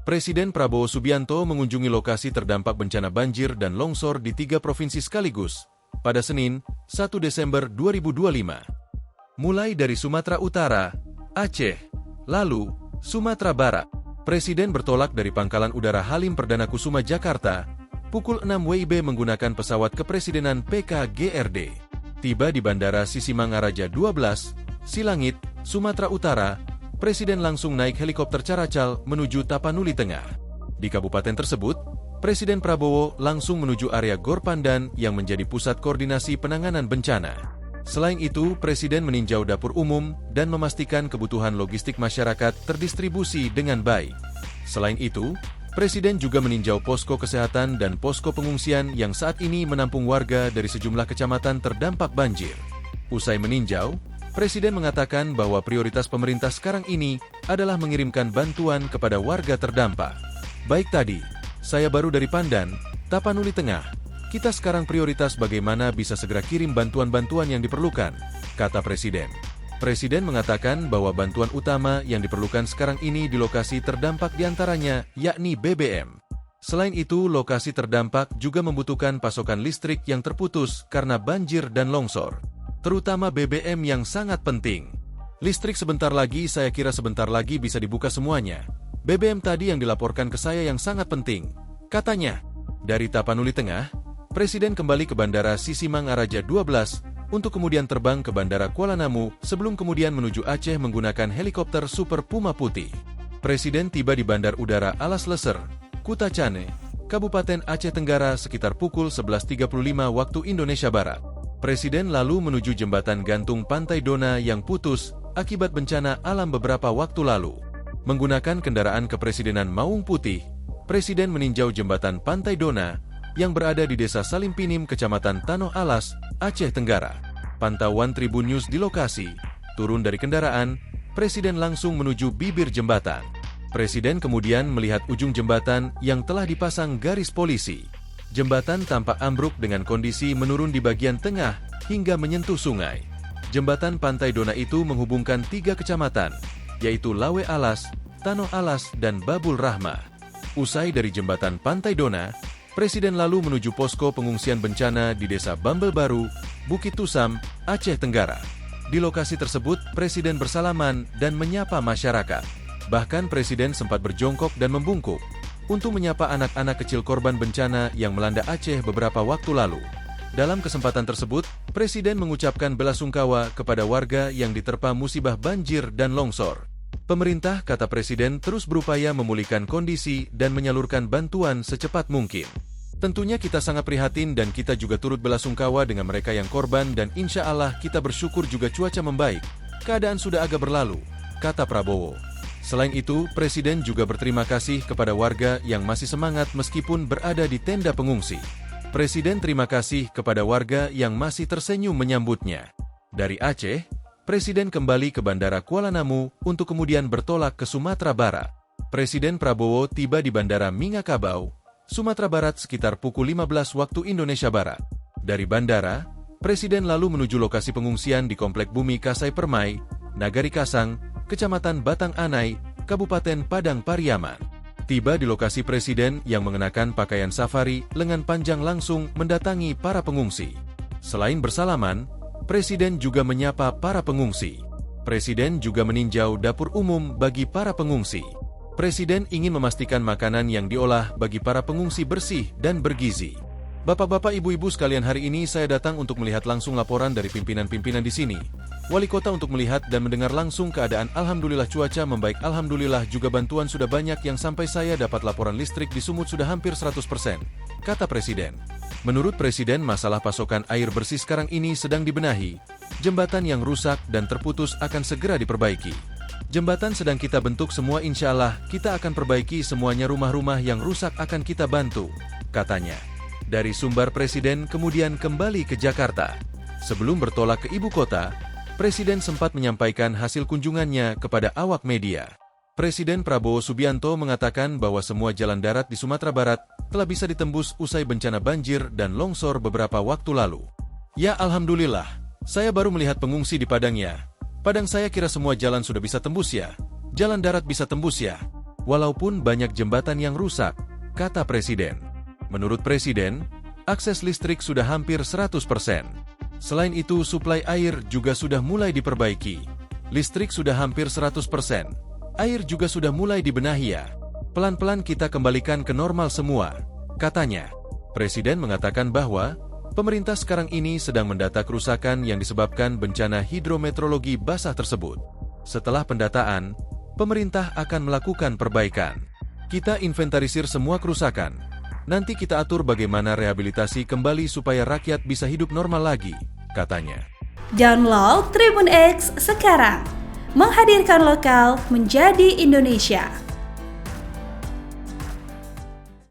Presiden Prabowo Subianto mengunjungi lokasi terdampak bencana banjir dan longsor di 3 provinsi sekaligus pada Senin, 1 Desember 2025. Mulai dari Sumatera Utara, Aceh, lalu Sumatera Barat. Presiden bertolak dari Pangkalan Udara Halim Perdana Kusuma Jakarta pukul 6 WIB menggunakan pesawat kepresidenan PKGRD. Tiba di Bandara Sisimangaraja 12, Silangit, Sumatera Utara. Presiden langsung naik helikopter Caracal menuju Tapanuli Tengah. Di kabupaten tersebut, Presiden Prabowo langsung menuju area Gor Pandan yang menjadi pusat koordinasi penanganan bencana. Selain itu, Presiden meninjau dapur umum dan memastikan kebutuhan logistik masyarakat terdistribusi dengan baik. Selain itu, Presiden juga meninjau posko kesehatan dan posko pengungsian yang saat ini menampung warga dari sejumlah kecamatan terdampak banjir. Usai meninjau, Presiden mengatakan bahwa prioritas pemerintah sekarang ini adalah mengirimkan bantuan kepada warga terdampak. Baik tadi, saya baru dari Pandan, Tapanuli Tengah. Kita sekarang prioritas bagaimana bisa segera kirim bantuan-bantuan yang diperlukan, kata Presiden. Presiden mengatakan bahwa bantuan utama yang diperlukan sekarang ini di lokasi terdampak diantaranya yakni BBM. Selain itu, lokasi terdampak juga membutuhkan pasokan listrik yang terputus karena banjir dan longsor. Terutama BBM yang sangat penting. Listrik sebentar lagi, saya kira sebentar lagi bisa dibuka semuanya. BBM tadi yang dilaporkan ke saya yang sangat penting, katanya. Dari Tapanuli Tengah, Presiden kembali ke Bandara Sisimangaraja 12 untuk kemudian terbang ke Bandara Kuala Namu sebelum kemudian menuju Aceh menggunakan helikopter Super Puma Putih. Presiden tiba di Bandar Udara Alas Leser, Kutacane, Kabupaten Aceh Tenggara sekitar pukul 11.35 waktu Indonesia Barat. Presiden lalu menuju jembatan gantung Pantai Dona yang putus akibat bencana alam beberapa waktu lalu. Menggunakan kendaraan kepresidenan Maung Putih, Presiden meninjau jembatan Pantai Dona yang berada di Desa Salimpinim, Kecamatan Tanoh Alas, Aceh Tenggara. Pantauan Tribun News di lokasi, turun dari kendaraan, Presiden langsung menuju bibir jembatan. Presiden kemudian melihat ujung jembatan yang telah dipasang garis polisi. Jembatan tampak ambruk dengan kondisi menurun di bagian tengah hingga menyentuh sungai. Jembatan Pantai Dona itu menghubungkan 3 kecamatan, yaitu Lawe Alas, Tanoh Alas, dan Babul Rahmah. Usai dari jembatan Pantai Dona, Presiden lalu menuju posko pengungsian bencana di Desa Bambel Baru, Bukit Tusam, Aceh Tenggara. Di lokasi tersebut, Presiden bersalaman dan menyapa masyarakat. Bahkan Presiden sempat berjongkok dan membungkuk untuk menyapa anak-anak kecil korban bencana yang melanda Aceh beberapa waktu lalu. Dalam kesempatan tersebut, Presiden mengucapkan belasungkawa kepada warga yang diterpa musibah banjir dan longsor. Pemerintah, kata Presiden, terus berupaya memulihkan kondisi dan menyalurkan bantuan secepat mungkin. Tentunya kita sangat prihatin dan kita juga turut belasungkawa dengan mereka yang korban dan insya Allah kita bersyukur juga cuaca membaik. Keadaan sudah agak berlalu, kata Prabowo. Selain itu, Presiden juga berterima kasih kepada warga yang masih semangat meskipun berada di tenda pengungsi. Presiden terima kasih kepada warga yang masih tersenyum menyambutnya. Dari Aceh, Presiden kembali ke Bandara Kuala Namu untuk kemudian bertolak ke Sumatera Barat. Presiden Prabowo tiba di Bandara Minangkabau, Sumatera Barat sekitar pukul 15 waktu Indonesia Barat. Dari bandara, Presiden lalu menuju lokasi pengungsian di Komplek Bumi Kasai Permai, Nagari Kasang, Kecamatan Batang Anai, Kabupaten Padang Pariaman. Tiba di lokasi, Presiden yang mengenakan pakaian safari lengan panjang langsung mendatangi para pengungsi. Selain bersalaman, Presiden juga menyapa para pengungsi. Presiden juga meninjau dapur umum bagi para pengungsi. Presiden ingin memastikan makanan yang diolah bagi para pengungsi bersih dan bergizi. Bapak-bapak, ibu-ibu sekalian, hari ini saya datang untuk melihat langsung laporan dari pimpinan-pimpinan di sini. Wali kota untuk melihat dan mendengar langsung keadaan. Alhamdulillah cuaca membaik, alhamdulillah juga bantuan sudah banyak yang sampai saya dapat. Laporan listrik di Sumut sudah hampir 100%, kata Presiden. Menurut Presiden, masalah pasokan air bersih sekarang ini sedang dibenahi. Jembatan yang rusak dan terputus akan segera diperbaiki. Jembatan sedang kita bentuk semua, insya Allah kita akan perbaiki semuanya. Rumah-rumah yang rusak akan kita bantu, katanya. Dari Sumbar, Presiden kemudian kembali ke Jakarta. Sebelum bertolak ke ibu kota, Presiden sempat menyampaikan hasil kunjungannya kepada awak media. Presiden Prabowo Subianto mengatakan bahwa semua jalan darat di Sumatera Barat telah bisa ditembus usai bencana banjir dan longsor beberapa waktu lalu. Ya alhamdulillah, saya baru melihat pengungsi di Padang ya. Padang saya kira semua jalan sudah bisa tembus ya. Jalan darat bisa tembus ya. Walaupun banyak jembatan yang rusak, kata Presiden. Menurut Presiden, akses listrik sudah hampir 100%. Selain itu, suplai air juga sudah mulai diperbaiki. Listrik sudah hampir 100%. Air juga sudah mulai dibenahi ya. Pelan-pelan kita kembalikan ke normal semua, katanya. Presiden mengatakan bahwa pemerintah sekarang ini sedang mendata kerusakan yang disebabkan bencana hidrometeorologi basah tersebut. Setelah pendataan, pemerintah akan melakukan perbaikan. Kita inventarisir semua kerusakan. Nanti kita atur bagaimana rehabilitasi kembali supaya rakyat bisa hidup normal lagi, katanya. Download Tribun X sekarang, menghadirkan lokal menjadi Indonesia.